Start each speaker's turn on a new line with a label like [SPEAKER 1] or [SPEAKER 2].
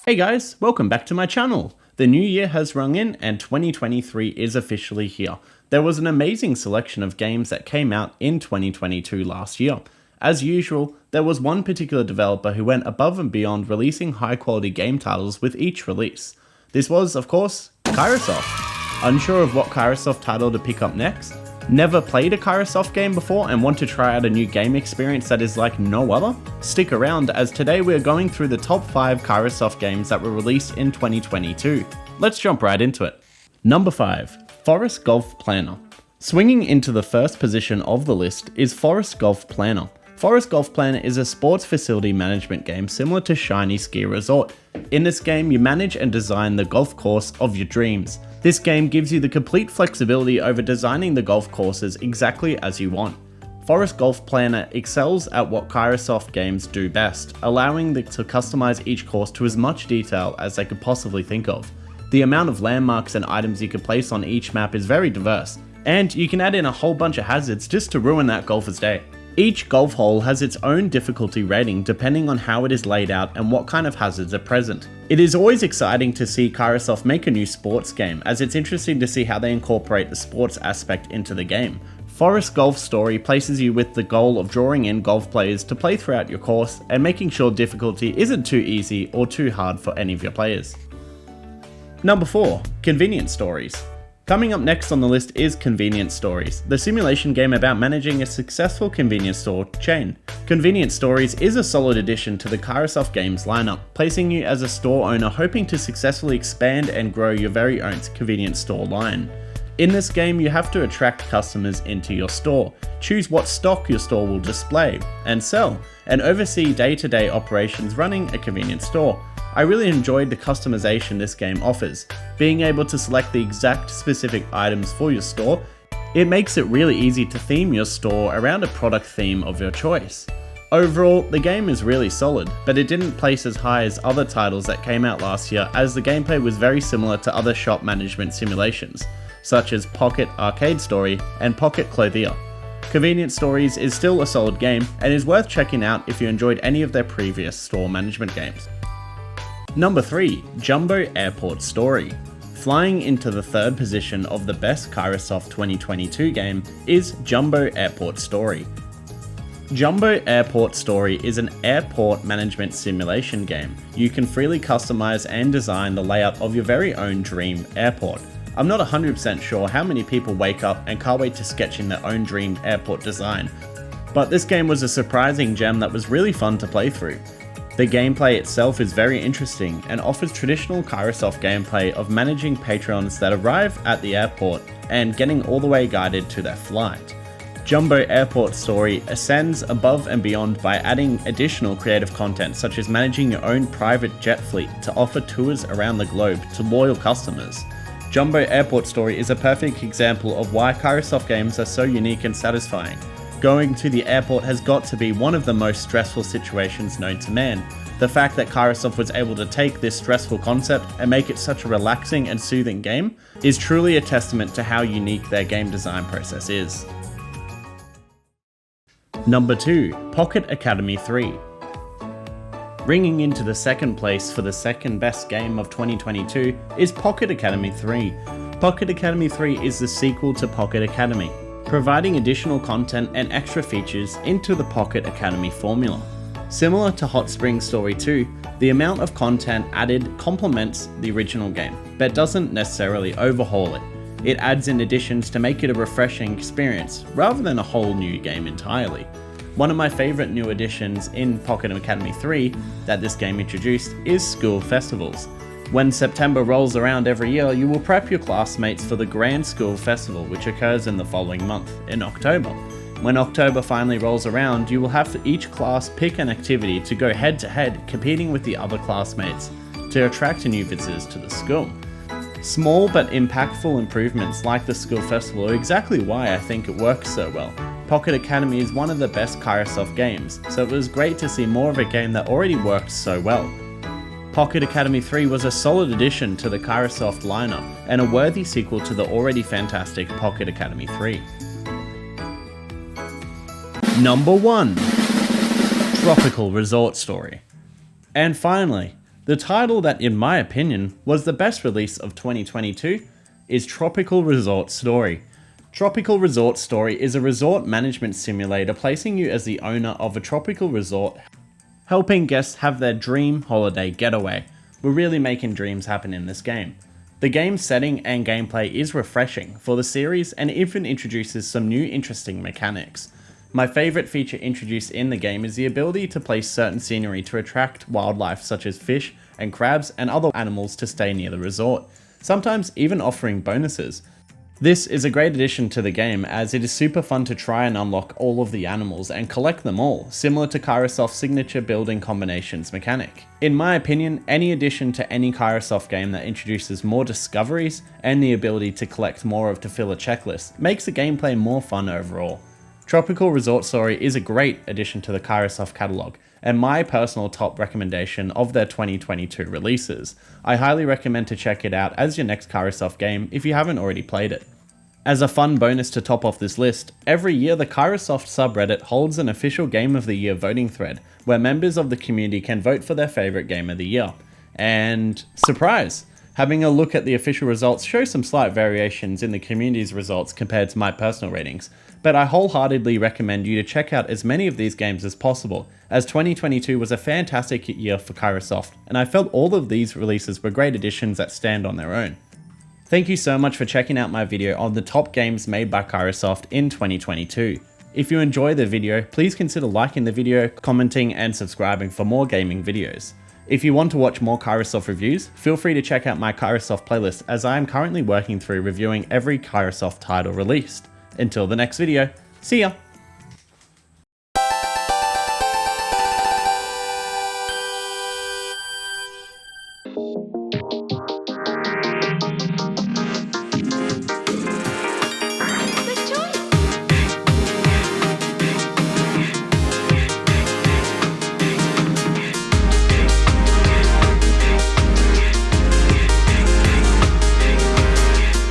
[SPEAKER 1] Hey guys, welcome back to my channel. The new year has rung in and 2023 is officially here. There was an amazing selection of games that came out in 2022 last year. As usual, there was one particular developer who went above and beyond releasing high quality game titles with each release. This was, of course, Kairosoft. Unsure of what Kairosoft title to pick up next? Never played a Kairosoft game before and want to try out a new game experience that is like no other? Stick around, as today we are going through the top 5 Kairosoft games that were released in 2022. Let's jump right into it. Number 5. Forest Golf Planner. Swinging into the first position of the list is Forest Golf Planner. Forest Golf Planner is a sports facility management game similar to Shiny Ski Resort. In this game, you manage and design the golf course of your dreams. This game gives you the complete flexibility over designing the golf courses exactly as you want. Forest Golf Planner excels at what Kairosoft games do best, allowing them to customize each course to as much detail as they could possibly think of. The amount of landmarks and items you can place on each map is very diverse, and you can add in a whole bunch of hazards just to ruin that golfer's day. Each golf hole has its own difficulty rating depending on how it is laid out and what kind of hazards are present. It is always exciting to see Kairosoft make a new sports game, as it's interesting to see how they incorporate the sports aspect into the game. Forest Golf Story places you with the goal of drawing in golf players to play throughout your course and making sure difficulty isn't too easy or too hard for any of your players. Number 4. Convenience Stories. Coming up next on the list is Convenience Stories, the simulation game about managing a successful convenience store chain. Convenience Stories is a solid addition to the Kairosoft Games lineup, placing you as a store owner hoping to successfully expand and grow your very own convenience store line. In this game, you have to attract customers into your store, choose what stock your store will display and sell, and oversee day-to-day operations running a convenience store. I really enjoyed the customization this game offers. Being able to select the exact specific items for your store, it makes it really easy to theme your store around a product theme of your choice. Overall, the game is really solid, but it didn't place as high as other titles that came out last year, as the gameplay was very similar to other shop management simulations, such as Pocket Arcade Story and Pocket Clothier. Convenience Stories is still a solid game and is worth checking out if you enjoyed any of their previous store management games. Number 3. Jumbo Airport Story. Flying into the third position of the best Kairosoft 2022 game is Jumbo Airport Story. Jumbo Airport Story is an airport management simulation game. You can freely customize and design the layout of your very own dream airport. I'm not 100% sure how many people wake up and can't wait to sketch in their own dream airport design, but this game was a surprising gem that was really fun to play through. The gameplay itself is very interesting and offers traditional Kairosoft gameplay of managing patrons that arrive at the airport and getting all the way guided to their flight. Jumbo Airport Story ascends above and beyond by adding additional creative content such as managing your own private jet fleet to offer tours around the globe to loyal customers. Jumbo Airport Story is a perfect example of why Kairosoft games are so unique and satisfying. Going to the airport has got to be one of the most stressful situations known to man. The fact that Kairosoft was able to take this stressful concept and make it such a relaxing and soothing game is truly a testament to how unique their game design process is. Number 2. Pocket Academy 3. Ringing into the second place for the second best game of 2022 is Pocket Academy 3. Pocket Academy 3 is the sequel to Pocket Academy, providing additional content and extra features into the Pocket Academy formula. Similar to Hot Spring Story 2, the amount of content added complements the original game, but doesn't necessarily overhaul it. It adds in additions to make it a refreshing experience, rather than a whole new game entirely. One of my favourite new additions in Pocket Academy 3 that this game introduced is school festivals. When September rolls around every year, you will prep your classmates for the Grand School Festival, which occurs in the following month, in October. When October finally rolls around, you will have each class pick an activity to go head to head, competing with the other classmates to attract new visitors to the school. Small but impactful improvements like the school festival are exactly why I think it works so well. Pocket Academy is one of the best Kairosoft games, so it was great to see more of a game that already works so well. Pocket Academy 3 was a solid addition to the Kairosoft lineup and a worthy sequel to the already fantastic Pocket Academy 3. Number 1. Tropical Resort Story. And finally, The title that, in my opinion, was the best release of 2022 is Tropical Resort Story. Tropical Resort Story is a resort management simulator placing you as the owner of a tropical resort, helping guests have their dream holiday getaway. We're really making dreams happen in this game. The game's setting and gameplay is refreshing for the series and even introduces some new interesting mechanics. My favourite feature introduced in the game is the ability to place certain scenery to attract wildlife such as fish and crabs and other animals to stay near the resort, sometimes even offering bonuses. This is a great addition to the game as it is super fun to try and unlock all of the animals and collect them all, similar to Kairosoft's signature building combinations mechanic. In my opinion, any addition to any Kairosoft game that introduces more discoveries and the ability to collect more to fill a checklist makes the gameplay more fun overall. Tropical Resort Story is a great addition to the Kairosoft catalogue, and my personal top recommendation of their 2022 releases. I highly recommend to check it out as your next Kairosoft game if you haven't already played it. As a fun bonus to top off this list, every year the Kairosoft subreddit holds an official Game of the Year voting thread, where members of the community can vote for their favourite Game of the Year. And surprise! Having a look at the official results shows some slight variations in the community's results compared to my personal ratings, but I wholeheartedly recommend you to check out as many of these games as possible, as 2022 was a fantastic year for Kairosoft, and I felt all of these releases were great additions that stand on their own. Thank you so much for checking out my video on the top games made by Kairosoft in 2022. If you enjoy the video, please consider liking the video, commenting, and subscribing for more gaming videos. If you want to watch more Kairosoft reviews, feel free to check out my Kairosoft playlist as I am currently working through reviewing every Kairosoft title released. Until the next video, see ya!
[SPEAKER 2] You